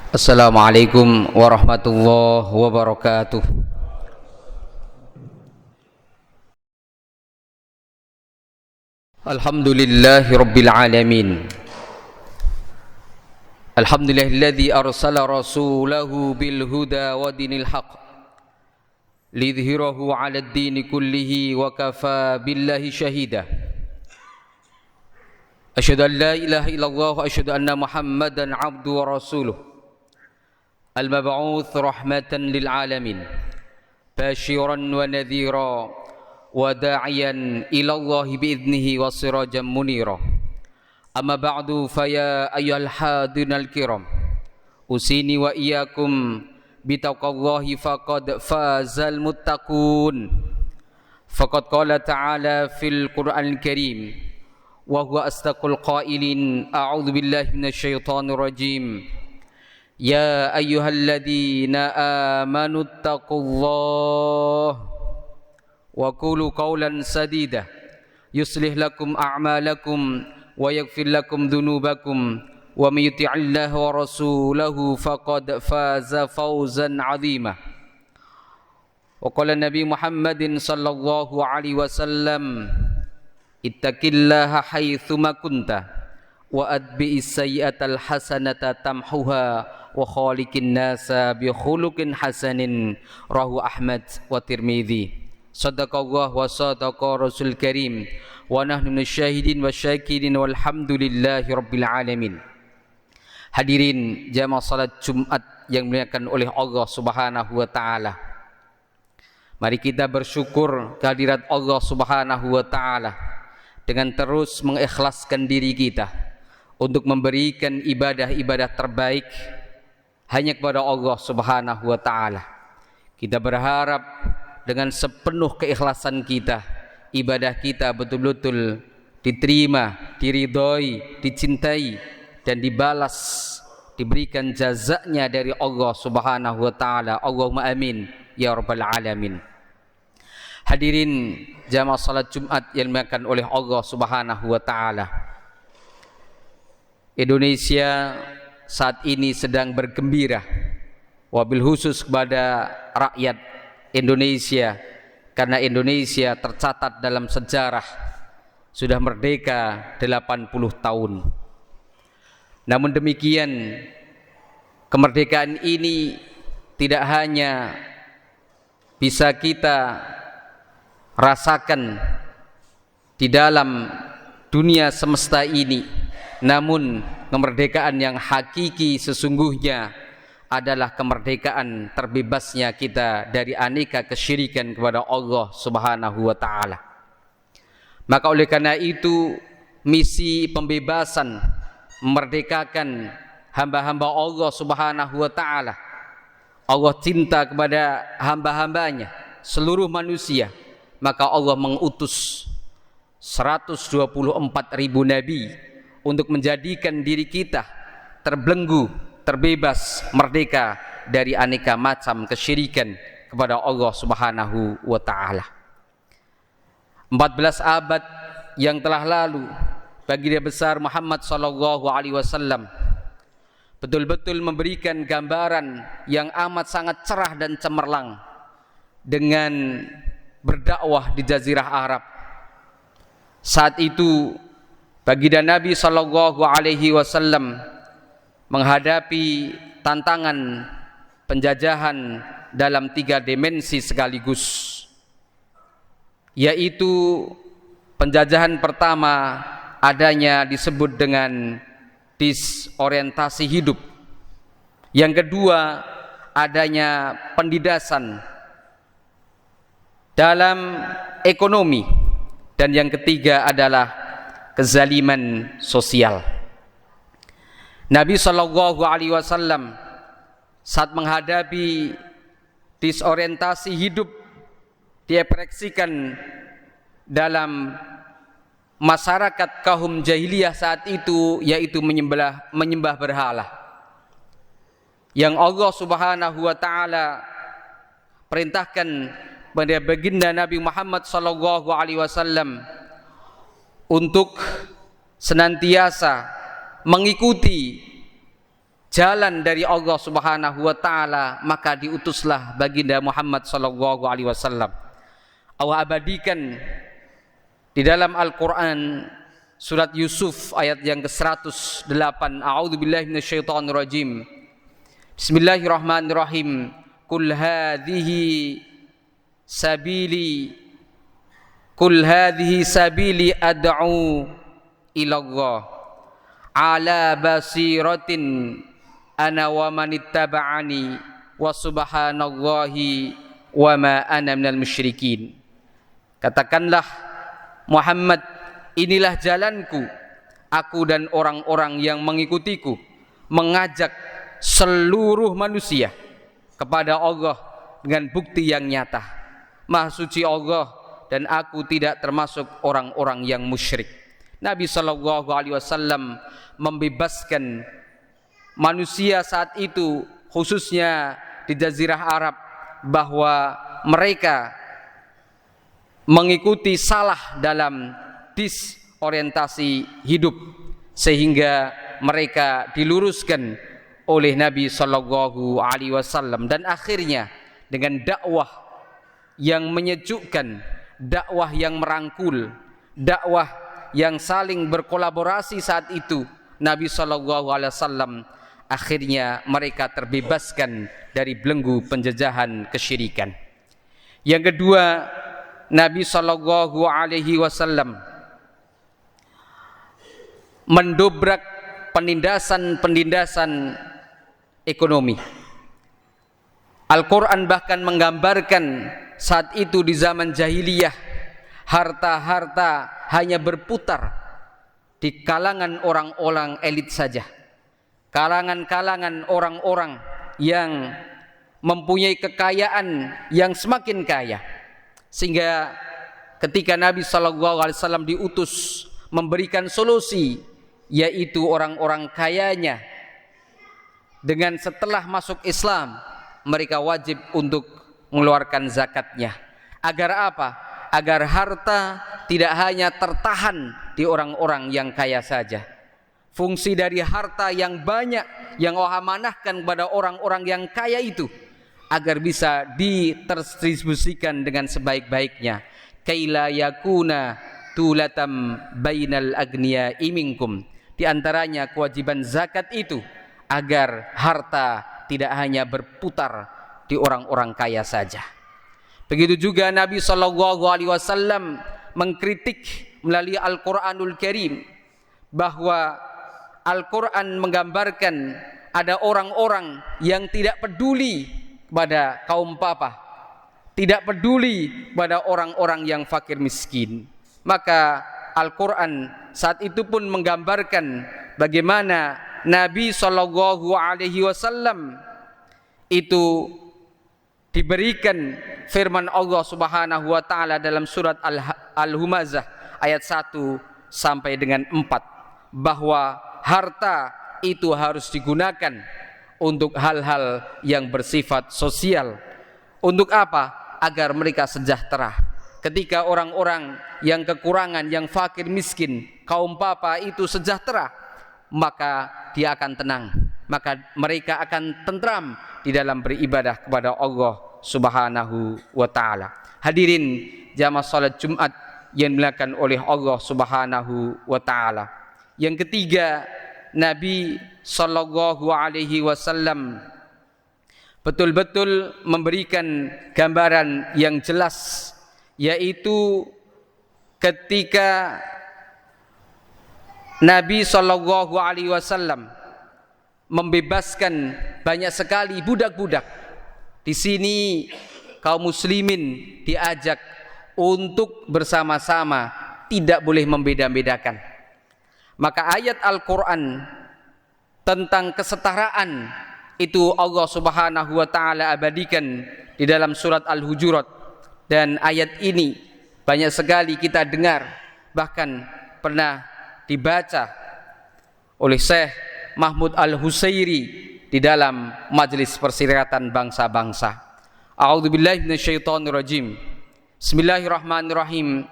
Assalamualaikum warahmatullahi wabarakatuh. Alhamdulillahi rabbil alamin. Alhamdulillahilladzi arsala rasulahu bil huda wa dinil haq lidhhirahu 'alad dini kullihi wa kafa billahi shahida. Asyhadu an la ilaha illallah wa asyhadu anna Muhammadan 'abduhu wa rasuluh. Al-mab'uts rahmatan lil alamin, basyiran wa nadhira wa da'iyan ila Allah bi'idnihi wa sirajan munira. Amma ba'du, faya ayyuhal hadinal kiram, usini wa iyyakum bitaqwallahi faqad fazal muttaqun. Faqad qala ta'ala fil Qur'anil Karim wa huwa asdaqul qailin, a'udzu billahi minasyaitonir rajim. Ya ayyuhalladzina amanu taqullaha wa qulu qawlan sadida yuslih lakum a'malakum wa yaghfir lakum dhunubakum wa may yuti'illaha wa rasulahu faqad faza fawzan 'azima. Wa qala Nabi Muhammadin sallallahu alaihi wasallam, ittaqillaha haitsu ma kunta wa adbi'is sayyi'atal hasanata tamhuha wa khaliqin nasa bi khuluqin hasanin, rawahu Ahmad wa Tirmidzi. Shadaqallah wa sadaqa Rasul Karim wa nahnu minasyahidin wasyakirin walhamdulillahi rabbil alamin. Hadirin jamaah salat Jumat yang dimuliakan oleh Allah Subhanahu wa taala. Mari kita bersyukur kehadirat Allah Subhanahu wa taala dengan terus mengikhlaskan diri kita untuk memberikan ibadah-ibadah terbaik hanya kepada Allah Subhanahu wa taala. Kita berharap dengan sepenuh keikhlasan kita, ibadah kita betul-betul diterima, diridhoi, dicintai dan dibalas, diberikan jazanya dari Allah Subhanahu wa taala. Allahumma amin ya rabbal alamin. Hadirin jamaah salat Jumat yang dimuliakan oleh Allah Subhanahu wa taala. Indonesia saat ini sedang bergembira, wabil khusus kepada rakyat Indonesia, karena Indonesia tercatat dalam sejarah sudah merdeka 80 tahun. Namun demikian, kemerdekaan ini tidak hanya bisa kita rasakan di dalam dunia semesta ini, namun kemerdekaan yang hakiki sesungguhnya adalah kemerdekaan terbebasnya kita dari aneka kesyirikan kepada Allah Subhanahu wa taala. Maka oleh karena itu, misi pembebasan, memerdekakan hamba-hamba Allah Subhanahu wa taala. Allah cinta kepada hamba-hambanya, seluruh manusia. Maka Allah mengutus 124.000 nabi untuk menjadikan diri kita terbelenggu, terbebas, merdeka dari aneka macam kesyirikan kepada Allah Subhanahu wa taala. 14 abad yang telah lalu, baginda besar Muhammad sallallahu alaihi wasallam betul-betul memberikan gambaran yang amat sangat cerah dan cemerlang dengan berdakwah di Jazirah Arab. Saat itu baginda Nabi sallallahu alaihi wasallam menghadapi tantangan penjajahan dalam 3 dimensi sekaligus, yaitu penjajahan pertama adanya disebut dengan disorientasi hidup, yang kedua adanya pendidasan dalam ekonomi, dan yang ketiga adalah kezaliman sosial. Nabi sallallahu alaihi wasallam saat menghadapi disorientasi hidup diekspresikan dalam masyarakat kaum jahiliyah saat itu, yaitu menyembah berhala, yang Allah Subhanahu wa taala perintahkan pada baginda Nabi Muhammad sallallahu alaihi wasallam untuk senantiasa mengikuti jalan dari Allah Subhanahu wa taala, maka diutuslah baginda Muhammad sallallahu alaihi wasallam. Allah abadikan di dalam Al-Qur'an surat Yusuf ayat yang ke-108. A'udzubillahi minasyaitonirrajim. Bismillahirrahmanirrahim. Qul hadhihi sabili ad'u ila Allah ala basiratin ana wa manittaba'ani wa subhanallahi wa ma ana minal musyrikin. Katakanlah Muhammad, inilah jalanku, aku dan orang-orang yang mengikutiku, mengajak seluruh manusia kepada Allah dengan bukti yang nyata. Maha suci Allah dan aku tidak termasuk orang-orang yang musyrik. Nabi sallallahu alaihi wasallam membebaskan manusia saat itu, khususnya di Jazirah Arab, bahwa mereka mengikuti salah dalam disorientasi hidup, sehingga mereka diluruskan oleh Nabi sallallahu alaihi wasallam. Dan akhirnya dengan dakwah yang menyejukkan, dakwah yang merangkul, dakwah yang saling berkolaborasi saat itu, Nabi sallallahu alaihi wasallam akhirnya mereka terbebaskan dari belenggu penjajahan kesyirikan. Yang kedua, Nabi sallallahu alaihi wasallam mendobrak penindasan ekonomi. Al-Quran bahkan menggambarkan saat itu di zaman jahiliyah, harta-harta hanya berputar di kalangan orang-orang elit saja, kalangan-kalangan orang-orang yang mempunyai kekayaan yang semakin kaya. Sehingga ketika Nabi SAW diutus memberikan solusi, yaitu orang-orang kayanya dengan setelah masuk Islam mereka wajib untuk mengeluarkan zakatnya. Agar apa? Agar harta tidak hanya tertahan di orang-orang yang kaya saja. Fungsi dari harta yang banyak yang Allah amanahkan kepada orang-orang yang kaya itu agar bisa diterdistribusikan dengan sebaik-baiknya. Kaila yakuna tulatam bainal agniya'i minkum. Di antaranya kewajiban zakat itu agar harta tidak hanya berputar di orang-orang kaya saja. Begitu juga Nabi sallallahu alaihi wasallam mengkritik melalui Al-Qur'anul Karim bahwa Al-Quran menggambarkan ada orang-orang yang tidak peduli kepada kaum papa, tidak peduli pada orang-orang yang fakir miskin. Maka Al-Quran saat itu pun menggambarkan bagaimana Nabi sallallahu alaihi wasallam itu diberikan firman Allah Subhanahu wa taala dalam surat Al-Humazah ayat 1 sampai dengan 4, bahwa harta itu harus digunakan untuk hal-hal yang bersifat sosial. Untuk apa? Agar mereka sejahtera. Ketika orang-orang yang kekurangan, yang fakir miskin, kaum papa itu sejahtera, maka dia akan tenang, maka mereka akan tentram di dalam beribadah kepada Allah Subhanahu wa taala. Hadirin jamaah salat Jumat yang dimuliakan oleh Allah Subhanahu wa taala. Yang ketiga, Nabi sallallahu alaihi wasallam betul-betul memberikan gambaran yang jelas, yaitu ketika Nabi sallallahu alaihi wasallam membebaskan banyak sekali budak-budak. Di sini kaum muslimin diajak untuk bersama-sama, tidak boleh membeda-bedakan. Maka ayat Al-Quran tentang kesetaraan itu Allah Subhanahu wa ta'ala abadikan di dalam surat Al-Hujurat. Dan ayat ini banyak sekali kita dengar, bahkan pernah dibaca oleh Syekh Mahmud Al-Husairi di dalam Majelis Perserikatan Bangsa-Bangsa. A'udzubillahi minasyaitonirrajim. Bismillahirrahmanirrahim.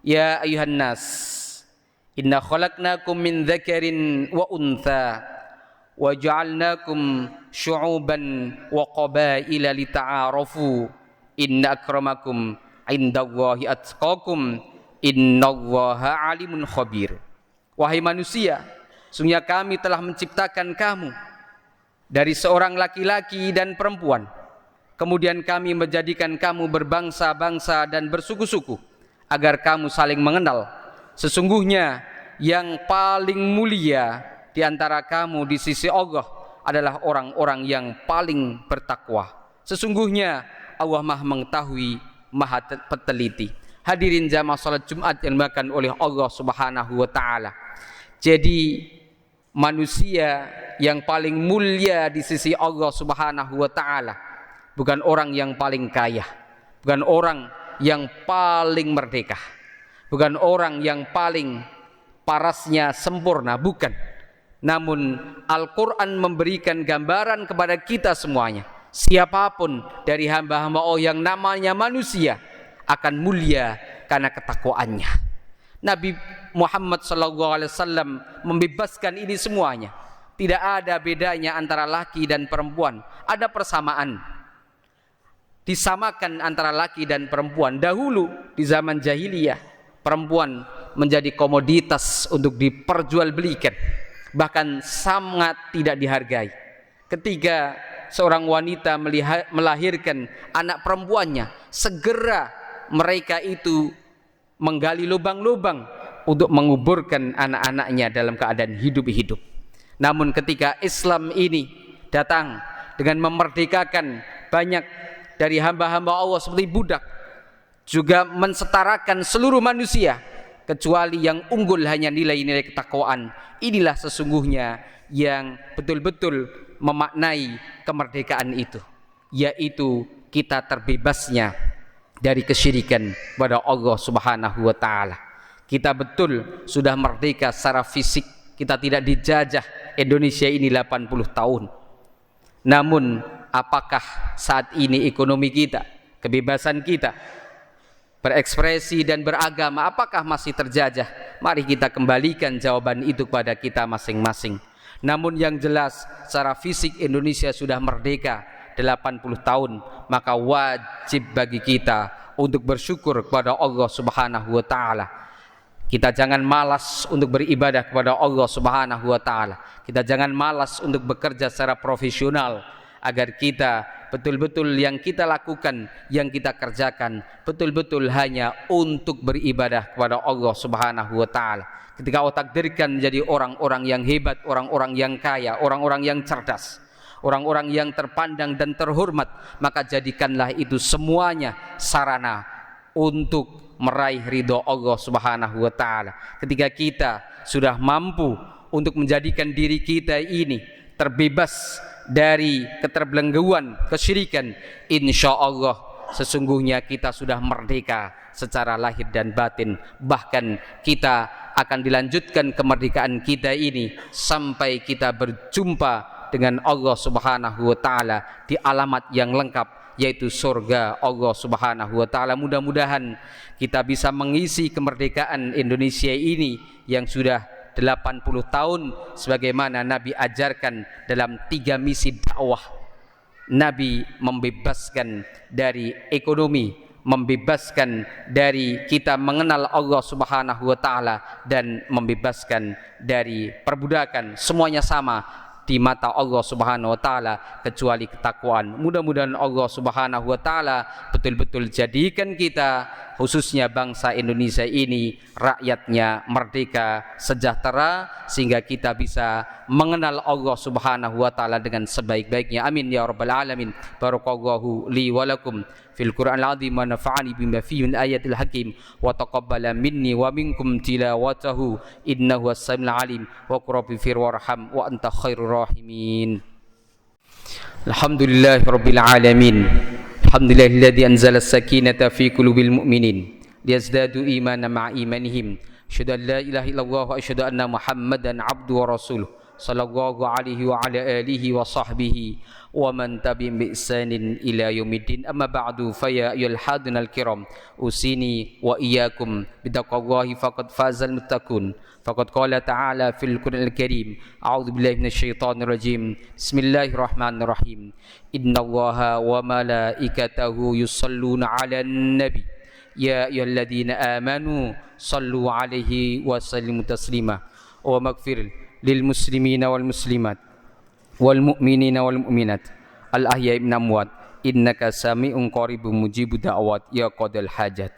Ya ayuhan nas, inna khalaqnakum min dzakarin wa untha wa ja'alnakum syu'uban wa qabaila lita'arafu inna akramakum indallahi atqakum innallaha alimun khabir. Wahai manusia, sungguhnya kami telah menciptakan kamu dari seorang laki-laki dan perempuan. Kemudian kami menjadikan kamu berbangsa-bangsa dan bersuku-suku agar kamu saling mengenal. Sesungguhnya yang paling mulia di antara kamu di sisi Allah adalah orang-orang yang paling bertakwa. Sesungguhnya Allah Maha mengetahui, Maha teliti. Hadirin jamaah salat Jumat yang dimuliakan oleh Allah Subhanahu wa taala. Jadi manusia yang paling mulia di sisi Allah Subhanahu wa taala bukan orang yang paling kaya, bukan orang yang paling merdeka, bukan orang yang paling parasnya sempurna, bukan. Namun Al-Quran memberikan gambaran kepada kita semuanya, siapapun dari hamba-hamba Allah yang namanya manusia akan mulia karena ketakwaannya. Nabi Muhammad SAW membebaskan ini semuanya. Tidak ada bedanya antara laki dan perempuan, ada persamaan. Disamakan antara laki dan perempuan. Dahulu di zaman jahiliyah, perempuan menjadi komoditas untuk diperjualbelikan, bahkan sangat tidak dihargai. Ketika seorang wanita melahirkan anak perempuannya, segera mereka itu menggali lubang-lubang untuk menguburkan anak-anaknya dalam keadaan hidup-hidup. Namun ketika Islam ini datang dengan memerdekakan banyak dari hamba-hamba Allah seperti budak, juga mensetarakan seluruh manusia kecuali yang unggul hanya nilai-nilai ketakwaan. Inilah sesungguhnya yang betul-betul memaknai kemerdekaan itu, yaitu kita terbebasnya dari kesyirikan pada Allah Subhanahu wa taala. Kita betul sudah merdeka secara fisik, kita tidak dijajah Indonesia ini 80 tahun. Namun apakah saat ini ekonomi kita, kebebasan kita berekspresi dan beragama, apakah masih terjajah? Mari kita kembalikan jawaban itu kepada kita masing-masing. Namun yang jelas secara fisik Indonesia sudah merdeka 80 tahun, maka wajib bagi kita untuk bersyukur kepada Allah Subhanahu wa taala. Kita jangan malas untuk beribadah kepada Allah Subhanahu wa taala. Kita jangan malas untuk bekerja secara profesional agar kita betul-betul yang kita lakukan, yang kita kerjakan betul-betul hanya untuk beribadah kepada Allah Subhanahu wa taala. Ketika Allah takdirkan menjadi orang-orang yang hebat, orang-orang yang kaya, orang-orang yang cerdas, orang-orang yang terpandang dan terhormat, maka jadikanlah itu semuanya sarana untuk meraih ridho Allah Subhanahu wa taala. Ketika kita sudah mampu untuk menjadikan diri kita ini terbebas dari keterbelengguan kesyirikan, insya Allah sesungguhnya kita sudah merdeka secara lahir dan batin. Bahkan kita akan dilanjutkan kemerdekaan kita ini sampai kita berjumpa dengan Allah Subhanahu wa taala di alamat yang lengkap, yaitu surga Allah Subhanahu wa taala. Mudah-mudahan kita bisa mengisi kemerdekaan Indonesia ini yang sudah 80 tahun sebagaimana Nabi ajarkan dalam 3 misi dakwah. Nabi membebaskan dari ekonomi, membebaskan dari kita mengenal Allah Subhanahu wa taala, dan membebaskan dari perbudakan. Semuanya sama di mata Allah Subhanahu wa taala kecuali ketakwaan. Mudah-mudahan Allah Subhanahu wa taala betul-betul jadikan kita, khususnya bangsa Indonesia ini, rakyatnya merdeka, sejahtera, sehingga kita bisa mengenal Allah Subhanahu wa taala dengan sebaik-baiknya. Amin ya rabbal alamin. Barakallahu li wa lakum fil Qur'anil azim wa nafa'ani bima fihi min ayatil hakim wa taqabbala minni wa minkum tilawatahu innahu as-sami'ul alim wa qurbi fir warham wa anta khairur rahimin. Alhamdulillahi rabbil alamin. Alhamdulillahilladzi anzala as-sakinata fi qulubil mu'minin liyazdadu imanan ma'a imanihim. Asyhadu an la ilaha illallah wa asyhadu anna Muhammadan abduhu wa rasuluh sallallahu alaihi wa ala alihi wa sahbihi wa man tabi'ahum bi ihsanin ila yaumiddin. Amma ba'du, fa ya ayyuhal hadinal kiram, usini wa iyyakum bittaqwallahi faqad fazal muttaqun. Faqad qala ta'ala fil Qur'anil Karim, a'udzu billahi minasyaitonir rajim. Bismillahirrahmanirrahim. Innallaha wa malaikatahu yusholluna 'alan nabi. Ya ayyuhalladzina amanu shallu 'alaihi wa sallimu taslima. Wa maghfir lil muslimina wal muslimat wal mu'minina wal mu'minat al ahya'i minal amwat innaka sami'un qaribun mujibud da'wat ya qadal hajat.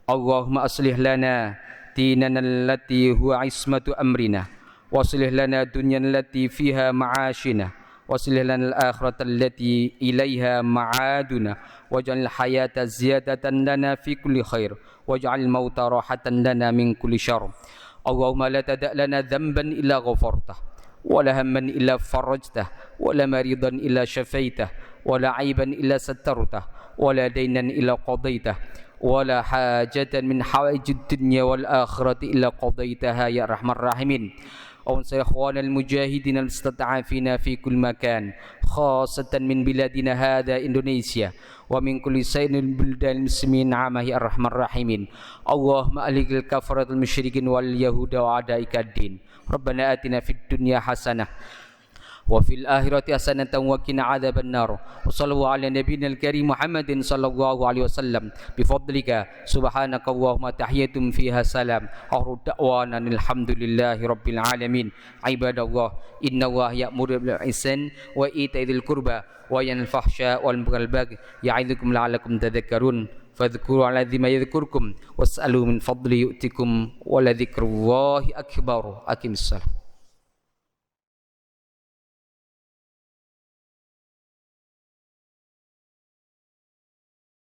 Allahumma aslih lana dinana allati huwa ismatu amrina wa aslih lana dunyana allati fiha ma'ashina wa aslih lana al-akhirata allati ilaiha ma'aduna waj'al hayata ziyadatan lana fi kulli khair waj'al mauta rahatan lana min kulli syarr. Allahumma la tada' lana dhanban illa ghafartah wa la hamman illa farajtah wa la maridan illa syafaitah wa la aiban illa sattartah wa la daynan illa qadaitah wa la hajatan min hawaijid dunya wal akhirati illa qadaitaha ya arhamar rahimin. أنصر إخوان المجاهدين المستضعفين في كل مكان خاصة من بلادنا هذا إندونيسيا ومن كل سائر البلدان المسلمين عامة يا أرحم الراحمين. اللهم أهلك الكفرة المشركين واليهود وأعدائك الدين. ربنا آتنا في الدنيا حسنة وفي الآخرة حسنة وقنا عذاب النار. وصلوا على نبينا الكريم محمد صلى الله عليه وسلم بفضلك سبحانك اللهم تحية فيها سلام آخر دعوانا الحمد لله رب العالمين. عباد الله إن الله يأمر بالإحسان وإيتاء ذي القربى وينهى عن الفحشاء والمنكر والبغي يعظكم لعلكم تذكرون. فاذكروا الذي ما يذكركم واسألوا من فضله يؤتكم ولذكر الله أكبر. أقم الصلاة.